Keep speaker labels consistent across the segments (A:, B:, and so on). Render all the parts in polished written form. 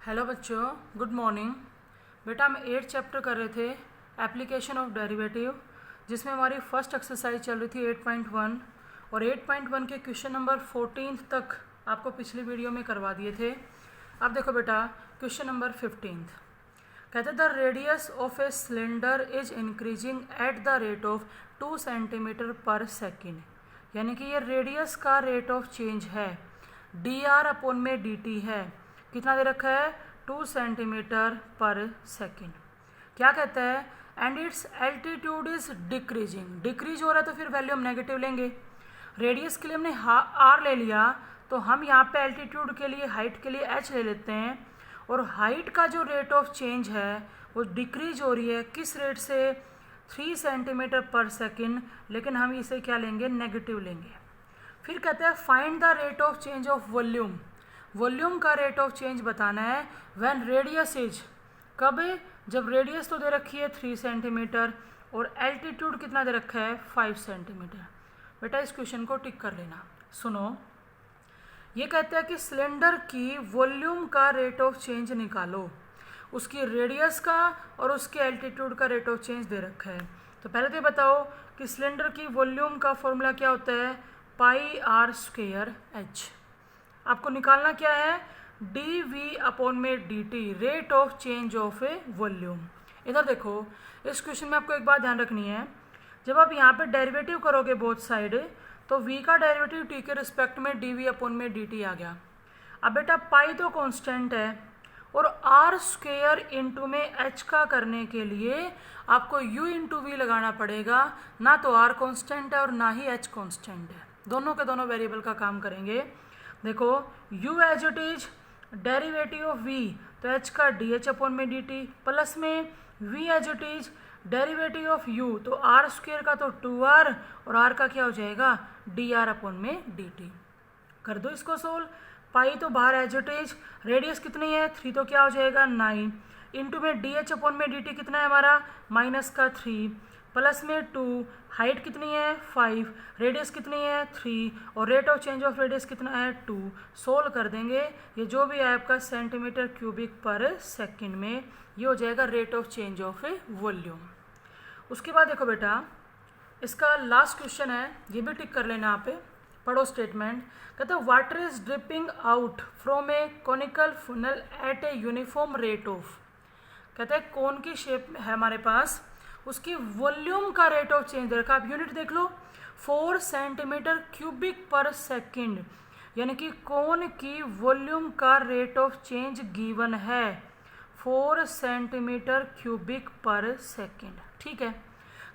A: Hello बच्चों, good morning. बेटा हम 8 चैप्टर कर रहे थे एप्लीकेशन ऑफ डेरिवेटिव, जिसमें हमारी फर्स्ट एक्सरसाइज चल रही थी 8.1 और 8.1 के क्वेश्चन नंबर 14 तक आपको पिछली वीडियो में करवा दिए थे। अब देखो बेटा क्वेश्चन नंबर 15 कहते the radius of a cylinder is increasing at the rate of 2 centimetre पर सेकेंड, यानी कि ये रेडियस का रेट ऑफ चेंज है, dr/में dt है। कितना दे रखा है? 2 सेंटीमीटर पर सेकेंड। क्या कहता है? And it's altitude is decreasing, decrease हो रहा है तो फिर वैल्यू हम नेगेटिव लेंगे। रेडियस के लिए हमने r ले लिया, तो हम यहाँ पे एल्टीट्यूड के लिए, हाइट के लिए h ले लेते हैं। और हाइट का जो रेट ऑफ चेंज है वो डिक्रीज हो रही है, किस रेट से? 3 सेंटीमीटर पर सेकेंड, लेकिन हम इसे क्या लेंगे? नेगेटिव लेंगे। फिर कहते हैं find the rate of change of volume, volume का रेट ऑफ चेंज बताना है। व्हेन रेडियस इज, कब? जब रेडियस तो दे रखी है 3 सेंटीमीटर और एल्टीट्यूड कितना दे रखा है? 5 सेंटीमीटर। बेटा इस क्वेश्चन को टिक कर लेना। सुनो, ये कहते हैं कि सिलेंडर की वॉल्यूम का रेट ऑफ चेंज निकालो, उसकी रेडियस का और उसके एल्टीट्यूड का रेट ऑफ चेंज दे रखा है। तो पहले तो बताओ कि सिलेंडर की वॉल्यूम का फॉर्मूला क्या होता है? πr²h। आपको निकालना क्या है? dv/dt, rate of change of A volume. इधर देखो, इस क्वेश्चन में आपको एक बात ध्यान रखनी है, जब आप यहाँ पे डेरिवेटिव करोगे बोथ साइड, तो v का डेरिवेटिव t के रिस्पेक्ट में dv/dt आ गया। अब बेटा पाई तो कांस्टेंट है और r² इंटू में h का करने के लिए आपको u इंटू वी लगाना पड़ेगा। ना तो r कांस्टेंट है और ना ही h कांस्टेंट है, दोनों के दोनों वेरिएबल का काम करेंगे। देखो u as it is derivative of v, तो h का dh/dt प्लस में v as it is derivative of u, तो r² का तो 2r और r का क्या हो जाएगा? dr/dt। कर दो इसको सोल्व। पाई तो बाहर एज इट इज, रेडियस कितनी है? 3, तो क्या हो जाएगा? 9 इंटू में dh/dt कितना है हमारा? -3 प्लस में 2, हाइट कितनी है? 5, रेडियस कितनी है? 3 और rate of change of radius कितना है? 2। सोल्व कर देंगे, ये जो भी है आपका सेंटीमीटर क्यूबिक पर सेकेंड में, ये हो जाएगा rate of change of A volume. उसके बाद देखो बेटा, इसका लास्ट क्वेश्चन है, ये भी टिक कर लेना। यहाँ पे पढ़ो स्टेटमेंट। कहते हैं water is dripping out from a conical funnel at a uniform rate of. कहते हैं कोन की शेप है हमारे पास, उसकी वॉल्यूम का रेट ऑफ चेंज दे रखा। आप यूनिट देख लो, 4 सेंटीमीटर क्यूबिक पर सेकेंड, यानी कि कोन की वॉल्यूम का रेट ऑफ चेंज गिवन है 4 सेंटीमीटर क्यूबिक पर सेकेंड। ठीक है।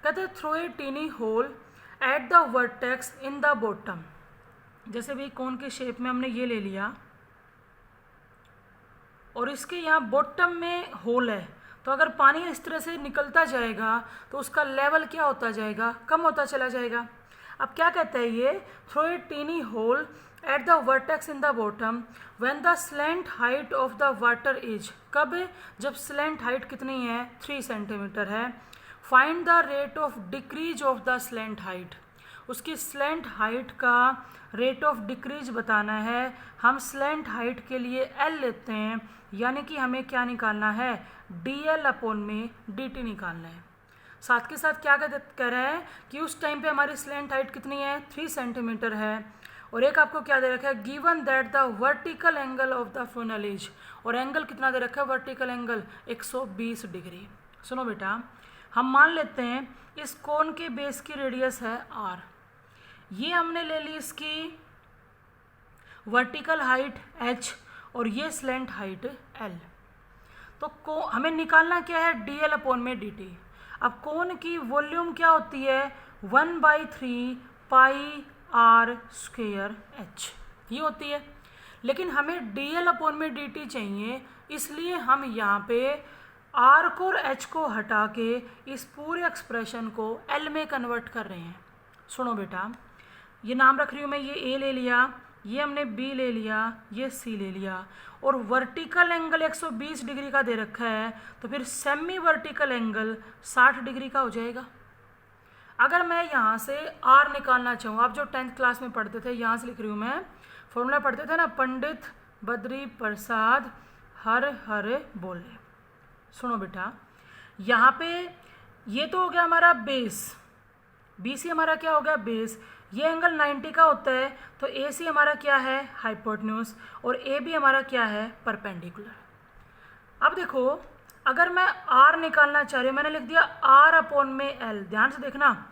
A: कहते हैं throw a tiny hole at the vertex in the bottom. जैसे भी कोन के शेप में हमने ये ले लिया और इसके यहाँ बॉटम में होल है, तो अगर पानी इस तरह से निकलता जाएगा तो उसका लेवल क्या होता जाएगा? कम होता चला जाएगा। अब क्या कहता है ये? Throw a tiny hole at the vertex in the bottom when the slant height of the water is, कब? जब स्लैंट हाइट कितनी है? 3 सेंटीमीटर है। Find the rate of decrease of the slant height, उसकी स्लैंट हाइट का rate of decrease बताना है। हम स्लैंट हाइट के लिए L लेते हैं, यानी कि हमें क्या निकालना है? dl/dt निकालना है। साथ के साथ क्या कह रहा है कि उस टाइम पे हमारी स्लैंट हाइट कितनी है? 3 सेंटीमीटर है। और एक आपको क्या दे रखा है? Given that the vertical angle of the funnel is, और एंगल कितना दे रखा है? Vertical angle 120 degree. सुनो बेटा, हम मान लेते हैं इस कोन के बेस की रेडियस है r, ये हमने ले ली इसकी वर्टिकल हाइट h और ये स्लैंट हाइट l। तो हमें निकालना क्या है? dl/dt। अब कोन की वॉल्यूम क्या होती है? 1/3 πr²h ये होती है, लेकिन हमें dl/dt चाहिए, इसलिए हम यहाँ पे r को और h को हटा के इस पूरे एक्सप्रेशन को l में कन्वर्ट कर रहे हैं। सुनो बेटा, ये नाम रख रही हूँ मैं, ये a ले लिया, ये हमने b ले लिया, ये c ले लिया, और वर्टिकल एंगल 120 डिग्री का दे रखा है, तो फिर सेमी वर्टिकल एंगल 60 डिग्री का हो जाएगा। अगर मैं यहाँ से r निकालना चाहूँ, आप जो 10th क्लास में पढ़ते थे, यहाँ से लिख रही हूँ मैं, फॉर्मूला पढ़ते थे ना, पंडित बद्री प्रसाद हर हर बोले। सुनो बेटा, यहाँ पे ये तो हो गया हमारा बेस, BC हमारा क्या हो गया बेस, ये एंगल 90 का होता है, तो AC हमारा क्या है हाइपोटेन्यूज, और AB हमारा क्या है परपेंडिकुलर। अब देखो, अगर मैं R निकालना चाह रही हूँ, मैंने लिख दिया R अपॉन में L, ध्यान से देखना,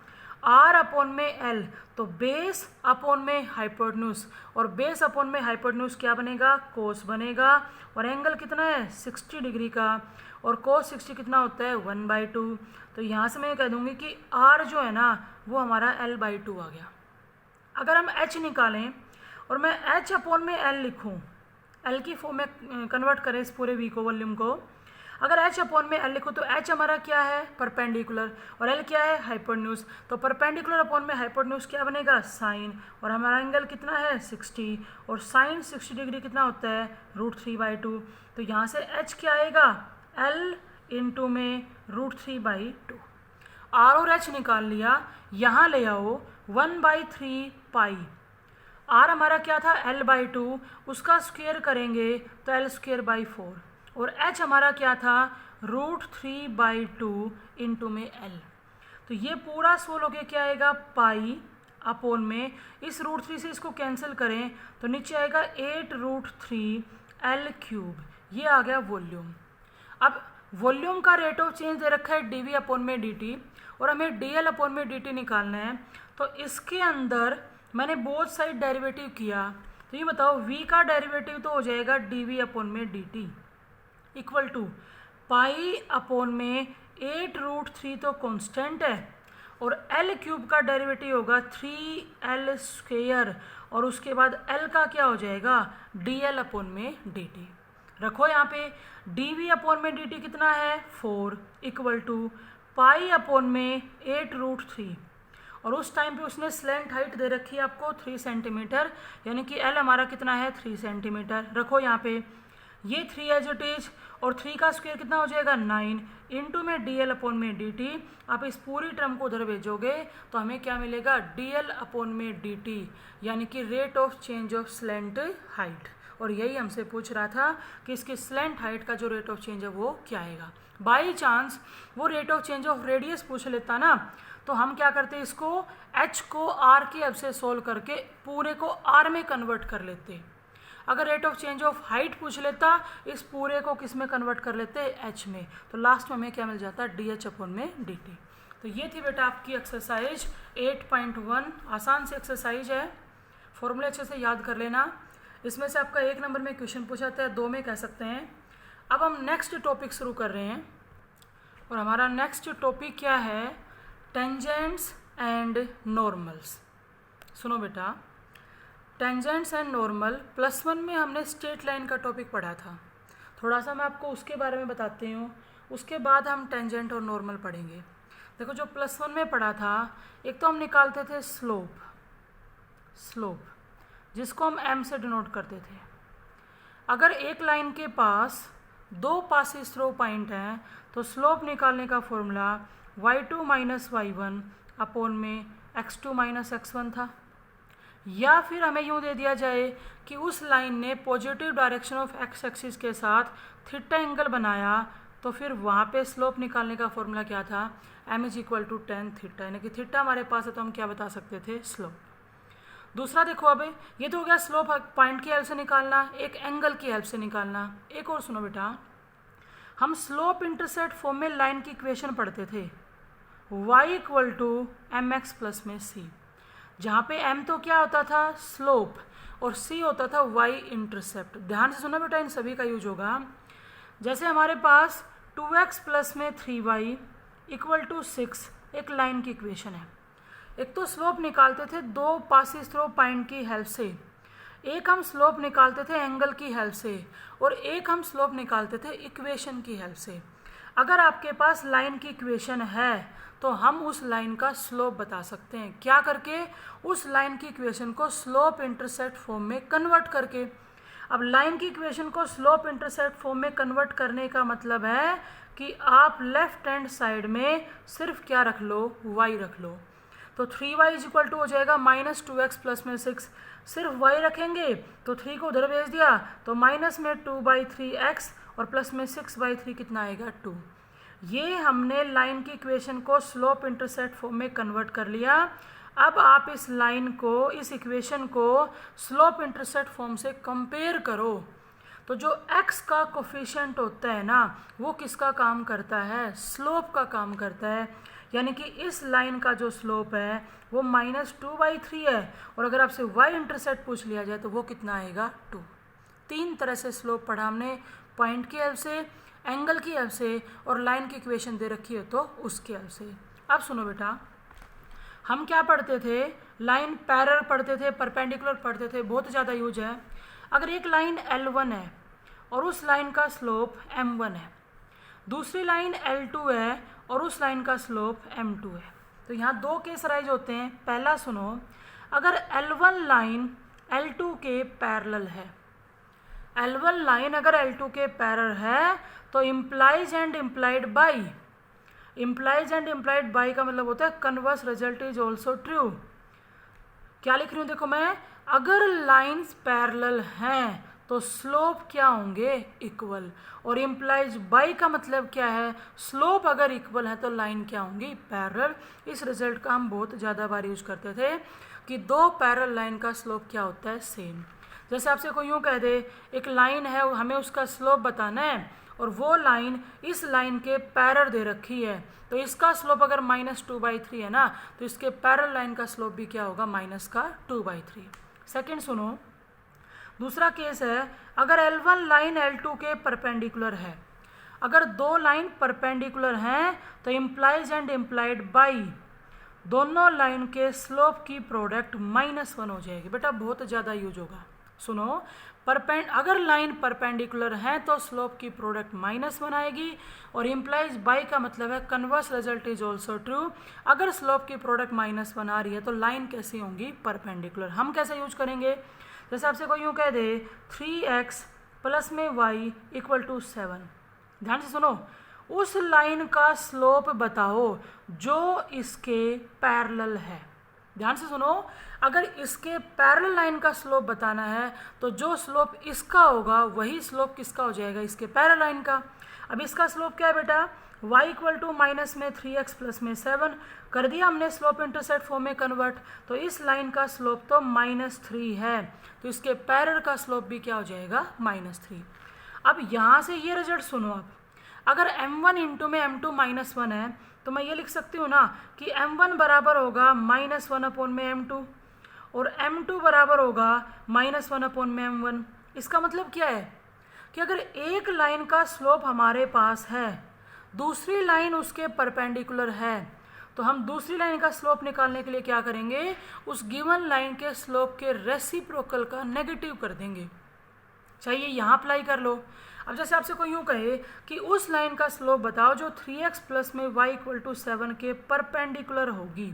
A: R अपॉन में L, तो बेस अपॉन में हाइपोटेन्यूज, और बेस अपॉन में हाइपोटेन्यूज क्या बनेगा कोस बनेगा, और एंगल कितना है 60 डिग्री का, और कोस 60 कितना होता है 1/2। तो यहाँ से मैं कह दूँगी कि R जो है ना वो हमारा L/2 आ गया। अगर हम H निकालें और मैं H अपॉन में L लिखूँ, L की फॉर्म में कन्वर्ट करें इस पूरे V को, वॉल्यूम को, अगर H अपॉन में L लिखो तो H हमारा क्या है परपेंडिकुलर, और L क्या है हाइपोटेन्यूज, तो परपेंडिकुलर अपॉन में हाइपोटेन्यूज क्या बनेगा साइन, और हमारा एंगल कितना है 60, और साइन 60 डिग्री कितना होता है √3/2। तो यहाँ से H क्या आएगा L इंटू में √3/2। R और H निकाल लिया, यहाँ ले आओ 1/3 पाई, R हमारा क्या था L/2, उसका स्क्वायर करेंगे तो L²/4, और H हमारा क्या था √3/2 इंटू में L। तो ये पूरा सोल्व होके क्या आएगा पाई अपॉन में, इस √3 से इसको कैंसिल करें तो नीचे आएगा 8√3 L³, ये आ गया वॉल्यूम। अब वॉल्यूम का रेट ऑफ चेंज दे रखा है dV अपॉन में dt, और हमें dl अपॉन में dt निकालना है, तो इसके अंदर मैंने बोथ साइड डेरिवेटिव किया, तो ये बताओ v का डेरिवेटिव तो हो जाएगा dv अपॉन में dt equal to pi upon में 8√3 तो कांस्टेंट है, और L³ का डेरिवेटिव होगा 3L², और उसके बाद L का क्या हो जाएगा dl अपॉन में dt। रखो यहाँ पे dv अपॉन में dt कितना है 4 इक्वल टू पाई अपॉन में 8√3, और उस टाइम पे उसने स्लैंट हाइट दे रखी है आपको 3 सेंटीमीटर, यानी कि L हमारा कितना है 3 सेंटीमीटर। रखो यहाँ पे ये 3 एज इट इज, और 3 का स्क्वायर कितना हो जाएगा 9 इंटू में dl अपॉन में dt। आप इस पूरी टर्म को उधर भेजोगे तो हमें क्या मिलेगा dl अपॉन में dt, यानी कि rate of change of slant height. और यही हमसे पूछ रहा था कि इसकी स्लैंट हाइट का जो रेट ऑफ चेंज है वो क्या आएगा। बाई चांस वो rate of change of radius पूछ लेता ना, तो हम क्या करते इसको h को r की हेल्प से सोल्व करके पूरे को r में कन्वर्ट कर लेते। अगर rate of change of height पूछ लेता, इस पूरे को किस में कन्वर्ट कर लेते h में, तो लास्ट में हमें क्या मिल जाता dh अपॉन में dt। तो ये थी बेटा आपकी एक्सरसाइज 8.1, आसान सी एक्सरसाइज है, फॉर्मूले अच्छे से याद कर लेना। इसमें से आपका 1 नंबर में क्वेश्चन पूछा था, 2 में कह सकते हैं। अब हम नेक्स्ट टॉपिक शुरू कर रहे हैं, और हमारा नेक्स्ट टॉपिक क्या है टेंजेंट्स एंड नॉर्मल्स। सुनो बेटा, टेंजेंट्स एंड नॉर्मल +1 में हमने स्ट्रेट लाइन का टॉपिक पढ़ा था, थोड़ा सा मैं आपको उसके बारे में बताती हूँ, उसके बाद हम टेंजेंट और नॉर्मल पढ़ेंगे। देखो जो +1 में पढ़ा था, एक तो हम निकालते थे स्लोप जिसको हम m से डिनोट करते थे। अगर एक लाइन के पास 2 पासेस थ्रू पॉइंट हैं तो स्लोप निकालने का फॉर्मूला y2 - y1 अपॉन में x2 - x1 था। या फिर हमें यूँ दे दिया जाए कि उस लाइन ने positive direction of x axis के साथ थीटा एंगल बनाया, तो फिर वहाँ पे स्लोप निकालने का फॉर्मूला क्या था m = tan थीटा, यानी कि थीटा हमारे पास है तो हम क्या बता सकते थे स्लोप। दूसरा देखो, अब ये तो हो गया स्लोप पॉइंट की हेल्प से निकालना, एक एंगल की हेल्प से निकालना। एक और सुनो बेटा, हम स्लोप इंटरसेप्ट फॉर्म में लाइन की इक्वेशन पढ़ते थे y = mx + c, जहाँ पे m तो क्या होता था स्लोप और c होता था y इंटरसेप्ट। ध्यान से सुनो बेटा, इन सभी का यूज होगा। जैसे हमारे पास 2x + 3y = 6 एक लाइन की इक्वेशन है। एक तो स्लोप निकालते थे 2 पासेस थ्रू पॉइंट की हेल्प से, एक हम स्लोप निकालते थे एंगल की हेल्प से, और एक हम स्लोप निकालते थे इक्वेशन की हेल्प से। अगर आपके पास लाइन की इक्वेशन है तो हम उस लाइन का स्लोप बता सकते हैं, क्या करके उस लाइन की इक्वेशन को स्लोप इंटरसेप्ट फॉर्म में कन्वर्ट करके। अब लाइन की इक्वेशन को स्लोप इंटरसेप्ट फॉर्म में कन्वर्ट करने का मतलब है कि आप लेफ्ट हैंड साइड में सिर्फ क्या रख लो y रख लो। तो 3y इज इक्वल टू हो जाएगा -2x प्लस में 6, सिर्फ y रखेंगे तो 3 को उधर भेज दिया तो माइनस में 2/3x और प्लस में 6/3 कितना आएगा 2। ये हमने लाइन की इक्वेशन को स्लोप इंटरसेप्ट फॉर्म में कन्वर्ट कर लिया। अब आप इस लाइन को, इस इक्वेशन को स्लोप इंटरसेप्ट फॉर्म से कंपेयर करो। तो जो x का कोफिशिएंट होता है ना, वो किसका काम करता है, स्लोप का काम करता है। यानी कि इस लाइन का जो स्लोप है वो -2/3 है, और अगर आपसे y इंटरसेप्ट पूछ लिया जाए तो वो कितना आएगा 2। 3 तरह से स्लोप पढ़ा हमने, पॉइंट की हेल्प से, एंगल की हेल्प से, और लाइन की इक्वेशन दे रखी है तो उसकी हेल्प से। अब सुनो बेटा, हम क्या पढ़ते थे, लाइन पैरेलल पढ़ते थे, परपेंडिकुलर पढ़ते थे, बहुत ज़्यादा यूज है। अगर एक लाइन L1 है और उस लाइन का स्लोप M1 है, दूसरी लाइन L2 है और उस लाइन का स्लोप M2 है, तो यहाँ 2 केस राइज होते हैं। पहला सुनो, अगर L1 लाइन L2 के पैरेलल है, L1 लाइन अगर L2 के पैरेलल है तो implies and implied by, implies and implied by का मतलब होता है converse result is also true. क्या लिख रही हूँ देखो मैं, अगर लाइन्स पैरेलल हैं तो स्लोप क्या होंगे, इक्वल, और इम्प्लाइज बाई का मतलब क्या है, स्लोप अगर इक्वल है तो लाइन क्या होंगी, पैरेलल। इस रिजल्ट का हम बहुत ज़्यादा बार यूज करते थे कि 2 पैरेलल लाइन का स्लोप क्या होता है, सेम। जैसे आपसे कोई यूँ कह दे एक लाइन है, हमें उसका स्लोप बताना है और वो लाइन इस लाइन के पैरेलल दे रखी है, तो इसका स्लोप अगर -2/3 है ना, तो इसके पैरेलल लाइन का स्लोप भी क्या होगा, -2/3। सेकंड सुनो, दूसरा केस है, अगर L1 लाइन L2 के परपेंडिकुलर है, अगर 2 लाइन परपेंडिकुलर हैं तो इम्प्लाइज एंड इम्प्लाइड बाई दोनों लाइन के स्लोप की प्रोडक्ट -1 हो जाएगी। बेटा बहुत ज़्यादा यूज होगा, सुनो, अगर लाइन परपेंडिकुलर है तो स्लोप की प्रोडक्ट -1 आएगी, और इम्प्लाइज बाई का मतलब है converse result is also true. अगर स्लोप की प्रोडक्ट -1 आ रही है तो लाइन कैसी होंगी, परपेंडिकुलर। हम कैसे यूज करेंगे, जैसे आपसे कोई यूँ कह दे 3x प्लस में y इक्वल टू 7, ध्यान से सुनो, उस लाइन का स्लोप बताओ जो इसके पैरेलल है। ध्यान से सुनो, अगर इसके पैरेलल लाइन का स्लोप बताना है तो जो स्लोप इसका होगा वही स्लोप किसका हो जाएगा, इसके पैरेलल लाइन का। अब इसका स्लोप क्या है बेटा, y इक्वल टू माइनस में 3x प्लस में 7 कर दिया हमने स्लोप इंटरसेप्ट फॉर्म में कन्वर्ट, तो इस लाइन का स्लोप तो -3 है, तो इसके पैरेलल का स्लोप भी क्या हो जाएगा, -3। अब यहाँ से ये रिजल्ट सुनो, आप अगर m1 इंटू में m2 -1 है तो मैं ये लिख सकती हूँ ना कि m1 बराबर होगा -1 अपॉन में m2 और m2 बराबर होगा -1 अपॉन में m1। इसका मतलब क्या है कि अगर एक लाइन का स्लोप हमारे पास है, दूसरी लाइन उसके परपेंडिकुलर है, तो हम दूसरी लाइन का स्लोप निकालने के लिए क्या करेंगे, उस गिवन लाइन के स्लोप के रेसिप्रोकल का नेगेटिव कर देंगे। चाहिए यहाँ अप्लाई कर लो। अब जैसे आपसे कोई यूँ कहे कि उस लाइन का स्लोप बताओ जो 3x प्लस में y इक्वल टू 7 के परपेंडिकुलर होगी,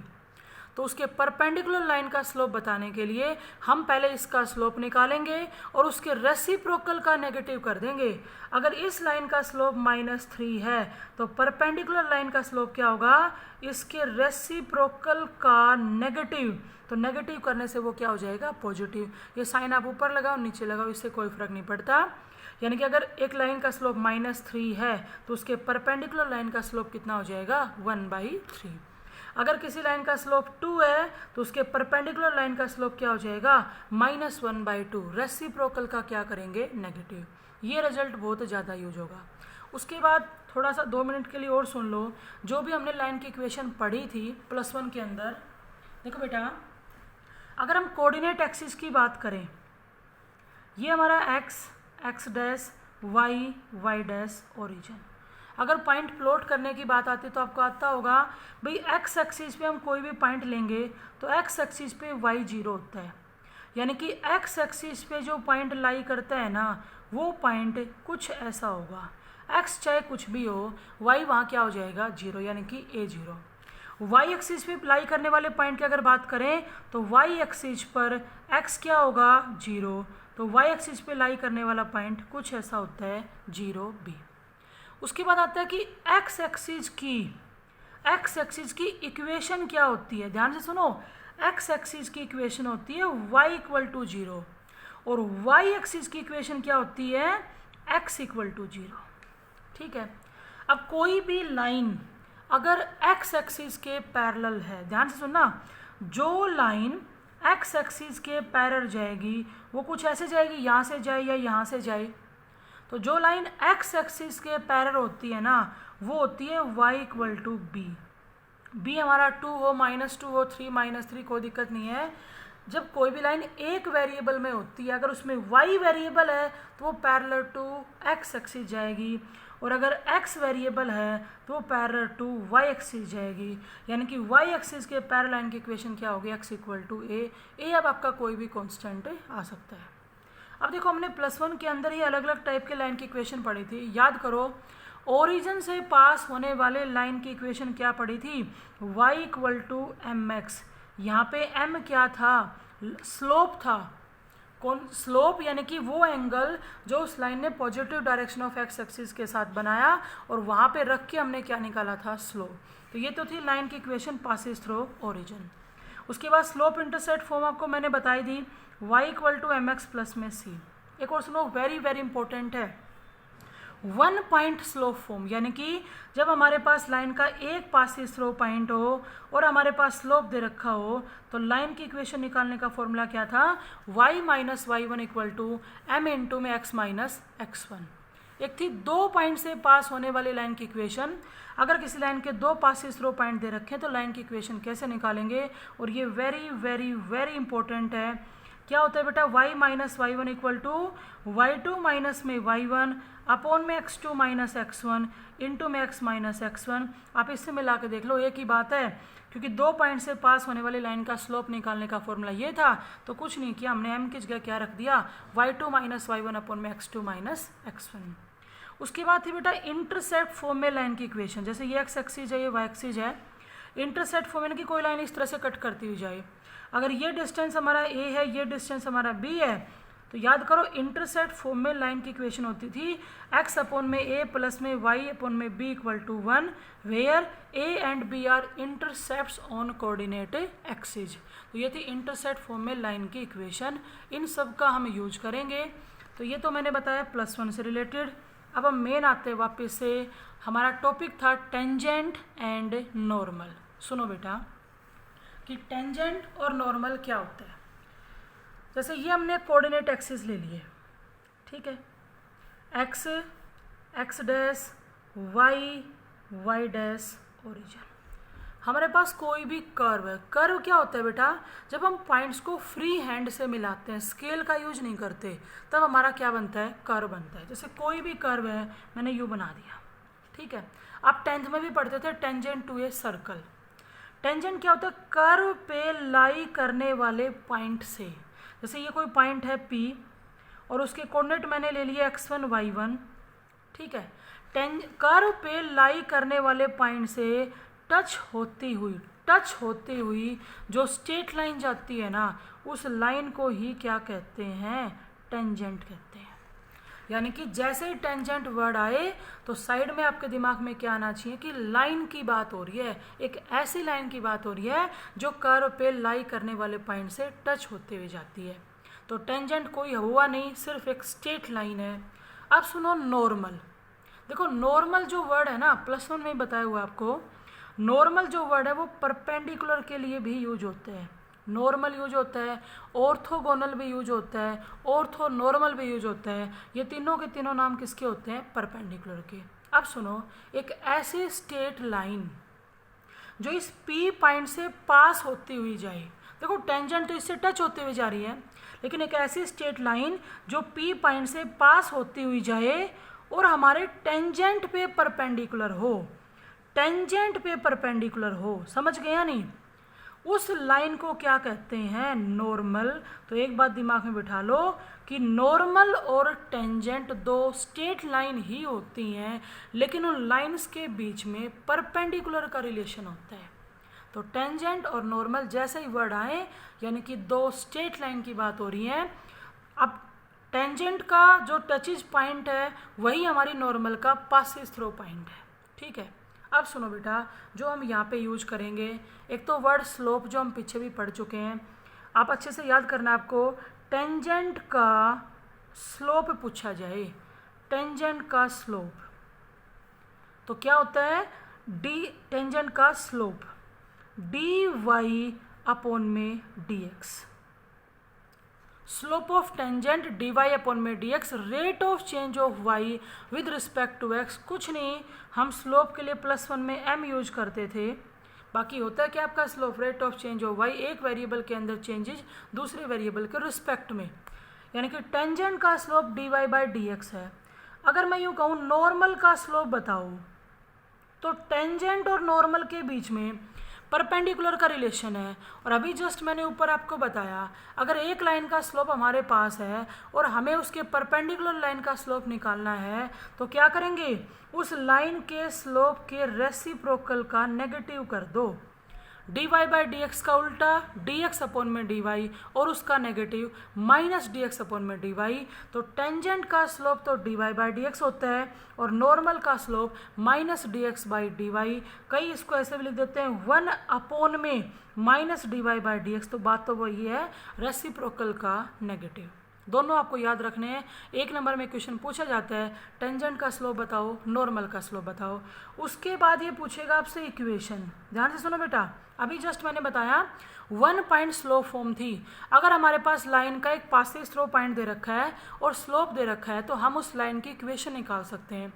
A: तो उसके परपेंडिकुलर लाइन का स्लोप बताने के लिए हम पहले इसका स्लोप निकालेंगे और उसके रेसिप्रोकल का नेगेटिव कर देंगे। अगर इस लाइन का स्लोप -3 है तो परपेंडिकुलर लाइन का स्लोप क्या होगा, इसके रेसिप्रोकल का नेगेटिव, तो नेगेटिव करने से वो क्या हो जाएगा, पॉजिटिव। ये साइन आप ऊपर लगाओ नीचे लगाओ, इससे कोई फर्क नहीं पड़ता। यानी कि अगर एक लाइन का स्लोप -3 है तो उसके परपेंडिकुलर लाइन का स्लोप कितना हो जाएगा, 1/3। अगर किसी लाइन का स्लोप 2 है तो उसके परपेंडिकुलर लाइन का स्लोप क्या हो जाएगा, -1/2। रेसिप्रोकल का क्या करेंगे, नेगेटिव। ये रिजल्ट बहुत ज़्यादा यूज होगा। उसके बाद थोड़ा सा 2 मिनट के लिए और सुन लो, जो भी हमने लाइन की इक्वेशन पढ़ी थी +1 के अंदर। देखो बेटा, अगर हम कोऑर्डिनेट एक्सिस की बात करें, ये हमारा x dash y dash origin. अगर पॉइंट प्लॉट करने की बात आती है तो आपको आता होगा भाई x एक्सिस पे हम कोई भी पॉइंट लेंगे तो x एक्सिस पे y 0 होता है, यानी कि x एक्सिस पे जो पॉइंट लाई करता है ना, वो पॉइंट कुछ ऐसा होगा। x चाहे कुछ भी हो, y वहाँ क्या हो जाएगा, 0, यानी कि a0। y एक्सिस पे लाई करने वाले पॉइंट की अगर बात करें तो y एक्सिस पर x क्या होगा, 0, तो y एक्सिस पे लाई करने वाला पॉइंट कुछ ऐसा होता है, 0b। उसके बाद आता है कि x एक्सिस की एक्स एक्सिस की इक्वेशन क्या होती है, ध्यान से सुनो, एक्स एक्सिस की इक्वेशन होती है y इक्वल टू 0 और y एक्सिस की इक्वेशन क्या होती है x इक्वल टू 0। ठीक है, अब कोई भी लाइन अगर x एक्सिस के पैरेलल है, ध्यान से सुनना, जो लाइन x एक्सिस के पैरेलल जाएगी वो कुछ ऐसे जाएगी, यहाँ से जाए या यहाँ से जाए। तो जो लाइन x एक्सिस के पैरेलल होती है ना वो होती है y equal to b. B हमारा 2 हो, -2 हो, 3 -3, कोई दिक्कत नहीं है। जब कोई भी लाइन एक वेरिएबल में होती है, अगर उसमें y वेरिएबल है तो वो पैरेलल टू x एक्सिस जाएगी, और अगर x वेरिएबल है तो वो पैरेलल टू y एक्सिस जाएगी। यानी कि y एक्सिस के पैरेलल लाइन की इक्वेशन क्या होगी, x इक्वल टू ए। अब आपका कोई भी कांस्टेंट आ सकता है। अब देखो, हमने +1 के अंदर ही अलग अलग टाइप के लाइन की इक्वेशन पढ़ी थी, याद करो। ओरिजिन से पास होने वाले लाइन की इक्वेशन क्या पढ़ी थी, y इक्वल टू mx। यहाँ पे m क्या था, स्लोप था। कौन स्लोप, यानी कि वो एंगल जो उस लाइन ने positive direction of x axis के साथ बनाया और वहाँ पे रख के हमने क्या निकाला था, स्लोप। तो ये तो थी लाइन की इक्वेशन पासिस थ्रू ओरिजिन। उसके बाद स्लोप इंटरसेप्ट फॉर्म आपको मैंने बताई दी, y equal to mx plus में c। एक और सुनो, वेरी वेरी इंपॉर्टेंट है, वन पॉइंट स्लोप फॉर्म, यानी कि जब हमारे पास लाइन का एक पासिस थ्रू पॉइंट हो और हमारे पास स्लोप दे रखा हो तो लाइन की इक्वेशन निकालने का फॉर्मूला क्या था, y minus y1 equal to m into में x माइनस x1। एक थी 2 पॉइंट से पास होने वाली लाइन की इक्वेशन। अगर किसी लाइन के 2 पासिस थ्रू पॉइंट दे रखें तो लाइन की इक्वेशन कैसे निकालेंगे, और ये वेरी वेरी वेरी इंपॉर्टेंट है। क्या होता है बेटा, y minus y1 equal to y2 minus में y1 अपॉन में x2 माइनस x1 इंटू में x माइनस x1। आप इससे मिला के देख लो, एक ही बात है, क्योंकि 2 पॉइंट से पास होने वाली लाइन का स्लोप निकालने का फॉर्मूला ये था, तो कुछ नहीं किया हमने, m की जगह क्या रख दिया, y2 माइनस y1 अपॉन में x2 माइनस x1। उसके बाद थी बेटा इंटरसेप्ट फॉर्म में लाइन की इक्वेशन। जैसे ये x एक्सिस है, ये y एक्सिस है, इंटरसेप्ट फॉर्म में की कोई लाइन इस तरह से कट करती हुई जाए। अगर ये डिस्टेंस हमारा a है, ये डिस्टेंस हमारा b है, तो याद करो इंटरसेप्ट फॉर्म में लाइन की इक्वेशन होती थी x अपॉन में a प्लस में y अपॉन में b equal to 1, where a and b are intercepts on coordinate axis. तो ये थी इंटरसेप्ट फॉर्म में लाइन की इक्वेशन, इन सब का हम यूज करेंगे। तो ये तो मैंने बताया +1 से रिलेटेड। अब हम मेन आते हैं वापस से, हमारा टॉपिक था टेंजेंट एंड नॉर्मल। सुनो बेटा कि टेंजेंट और नॉर्मल क्या होता है। जैसे ये हमने कोऑर्डिनेट एक्सिस ले लिए, ठीक है, x x dash y dash origin. हमारे पास कोई भी कर्व है, कर्व क्या होता है बेटा, जब हम पॉइंट्स को फ्री हैंड से मिलाते हैं, स्केल का यूज नहीं करते, तब हमारा क्या बनता है, कर्व बनता है। जैसे कोई भी कर्व है, मैंने यू बना दिया, ठीक है। आप 10th में भी पढ़ते थे tangent to a circle. Tangent क्या होता है, कर्व पे लाई करने वाले पॉइंट से। जैसे ये कोई पॉइंट है P और उसके कोऑर्डिनेट मैंने ले लिए x1 y1, ठीक है। कर्व पे लाई करने वाले पॉइंट से टच होती हुई जो स्ट्रेट लाइन जाती है ना, उस लाइन को ही क्या कहते हैं, टेंजेंट कहते हैं। यानी कि जैसे ही टेंजेंट वर्ड आए तो साइड में आपके दिमाग में क्या आना चाहिए कि लाइन की बात हो रही है, एक ऐसी लाइन की बात हो रही है जो कर्व पे लाई करने वाले पॉइंट से टच होते हुए जाती है। तो टेंजेंट कोई हुआ नहीं, सिर्फ एक स्ट्रेट लाइन है। अब सुनो नॉर्मल। देखो नॉर्मल जो वर्ड है ना, +1 में बताया हुआ आपको, नॉर्मल जो वर्ड है वो परपेंडिकुलर के लिए भी यूज होते हैं। नॉर्मल यूज होता है, ऑर्थोगोनल भी यूज होता है, ऑर्थो नॉर्मल भी यूज होता है। ये तीनों के तीनों नाम किसके होते हैं, परपेंडिकुलर के। अब सुनो, एक ऐसी स्ट्रेट लाइन जो इस P पॉइंट से पास होती हुई जाए, देखो टेंजेंट तो इससे टच होते हुए जा रही है, लेकिन एक ऐसी स्ट्रेट लाइन जो P पॉइंट से पास होती हुई जाए और हमारे टेंजेंट पे परपेंडिकुलर हो, टेंजेंट पे परपेंडिकुलर हो, समझ गए या नहीं, उस लाइन को क्या कहते हैं, नॉर्मल। तो एक बात दिमाग में बिठा लो कि नॉर्मल और टेंजेंट 2 स्ट्रेट लाइन ही होती हैं, लेकिन उन लाइंस के बीच में परपेंडिकुलर का रिलेशन होता है। तो टेंजेंट और नॉर्मल जैसे ही वर्ड आए, यानी कि 2 स्ट्रेट लाइन की बात हो रही है। अब टेंजेंट का जो टचिज पॉइंट है वही हमारी नॉर्मल का पासिस थ्रू पॉइंट है, ठीक है। अब सुनो बेटा, जो हम यहाँ पे यूज करेंगे, एक तो वर्ड स्लोप जो हम पीछे भी पढ़ चुके हैं, आप अच्छे से याद करना आपको, टेंजेंट का स्लोप पूछा जाए, टेंजेंट का स्लोप तो क्या होता है, डी टेंजेंट का स्लोप डी वाई अपॉन में D X, slope of tangent D Y upon में D X, rate of change of Y with respect to X. कुछ नहीं, हम स्लोप के लिए +1 में एम यूज करते थे, बाकी होता है कि आपका slope rate of change of y, एक वेरिएबल के अंदर चेंजेज दूसरे वेरिएबल के रिस्पेक्ट में, यानी कि टेंजेंट का slope D Y by D x है। अगर मैं यूँ कहूँ नॉर्मल का स्लोप बताऊँ, तो टेंजेंट और नॉर्मल के बीच में परपेंडिकुलर का रिलेशन है, और अभी जस्ट मैंने ऊपर आपको बताया, अगर एक लाइन का स्लोप हमारे पास है और हमें उसके परपेंडिकुलर लाइन का स्लोप निकालना है, तो क्या करेंगे, उस लाइन के स्लोप के रेसिप्रोकल का नेगेटिव कर दो, d Y by D x का उल्टा डी एक्स अपॉन में डी वाई, और उसका negative minus d x upon में डी वाई। तो टेंजेंट का स्लोप तो D Y by D x होता है और नॉर्मल का slope minus d x by d y. कई इसको ऐसे भी लिख देते हैं 1 अपॉन में minus d Y by D x. तो बात तो वही है, रेसिप्रोकल का नेगेटिव। दोनों आपको याद रखने हैं। 1 नंबर में क्वेश्चन पूछा जाता है टेंजेंट का स्लोप बताओ, नॉर्मल का स्लोप बताओ। उसके बाद ये पूछेगा आपसे इक्वेशन। ध्यान से सुनो बेटा, अभी जस्ट मैंने बताया 1 पॉइंट स्लोप फॉर्म थी। अगर हमारे पास लाइन का एक पासिंग थ्रो पॉइंट दे रखा है और स्लोप दे रखा है, तो हम उस लाइन की इक्वेशन निकाल सकते हैं।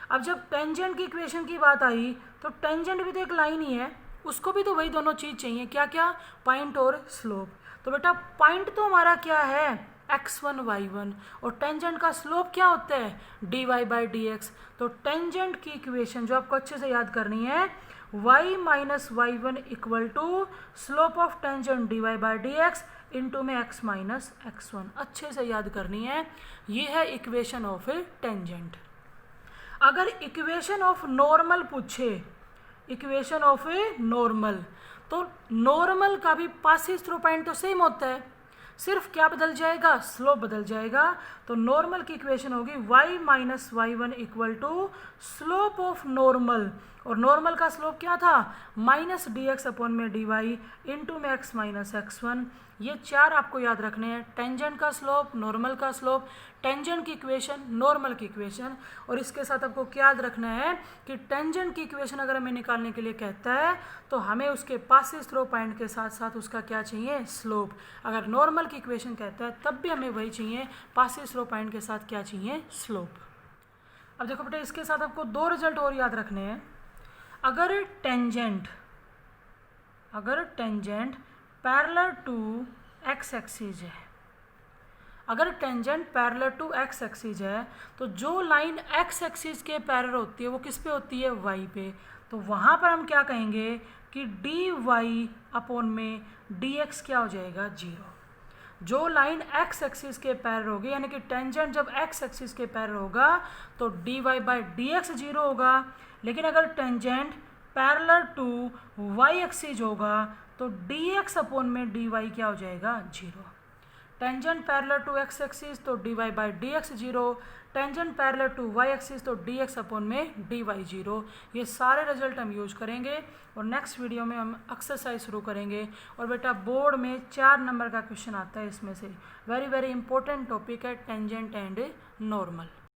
A: अब जब टेंजेंट की इक्वेशन की बात आई, तो टेंजेंट भी तो एक लाइन ही है, उसको भी तो वही दोनों चीज़ चाहिए, क्या क्या, पॉइंट और स्लोप। तो बेटा पॉइंट तो हमारा क्या है, x1 y1, और टेंजेंट का स्लोप क्या होता है, dy बाई डी एक्स। तो टेंजेंट की इक्वेशन जो आपको अच्छे से याद करनी है, y minus y one equal to slope of tangent dy by D x into में x माइनस x1। अच्छे से याद करनी है, ये है इक्वेशन ऑफ ए टेंजेंट। अगर इक्वेशन ऑफ नॉर्मल पूछे, इक्वेशन ऑफ ए नॉर्मल, तो नॉर्मल का भी पासिंग थ्रू पॉइंट तो सेम होता है, सिर्फ क्या बदल जाएगा, स्लोप बदल जाएगा। तो नॉर्मल की इक्वेशन होगी y minus y one equal to slope of normal, और नॉर्मल का स्लोप क्या था, माइनस डी एक्स अपॉन में डी वाई इंटू में x माइनस x1। ये 4 आपको याद रखने हैं, टेंजेंट का स्लोप, नॉर्मल का स्लोप, टेंजेंट की इक्वेशन, नॉर्मल की इक्वेशन। और इसके साथ आपको क्या याद रखना है कि टेंजेंट की इक्वेशन अगर हमें निकालने के लिए कहता है, तो हमें उसके पासिंग थ्रो पॉइंट के साथ साथ उसका क्या चाहिए, स्लोप। अगर नॉर्मल की इक्वेशन कहता है, तब भी हमें वही चाहिए, पासिंग थ्रो पॉइंट के साथ क्या चाहिए, स्लोप। अब देखो बेटा, इसके साथ आपको 2 रिजल्ट और याद रखने हैं। अगर tangent parallel to x axis है, अगर tangent parallel to x axis है, तो जो लाइन एक्स एक्सिस के पैरेलल होती है वो किस पे होती है, वाई पे। तो वहाँ पर हम क्या कहेंगे कि डी वाई अपॉन में डी एक्स क्या हो जाएगा, 0। जो लाइन एक्स एक्सिस के पैरेलल होगी, यानी कि टेंजेंट जब एक्स एक्सिस के पैरेलल होगा तो D Y by D X 0 होगा। लेकिन अगर tangent parallel to Y axis होगा तो डी एक्स अपॉन में डी वाई क्या हो जाएगा, 0। Tangent parallel to x axis तो D Y by D X 0, tangent parallel to Y axis तो डी एक्स अपॉन में डी वाई 0। ये सारे रिजल्ट हम यूज करेंगे और नेक्स्ट वीडियो में हम एक्सरसाइज शुरू करेंगे। और बेटा बोर्ड में 4 नंबर का क्वेश्चन आता है इसमें से, वेरी वेरी इंपॉर्टेंट टॉपिक है टेंजेंट एंड नॉर्मल।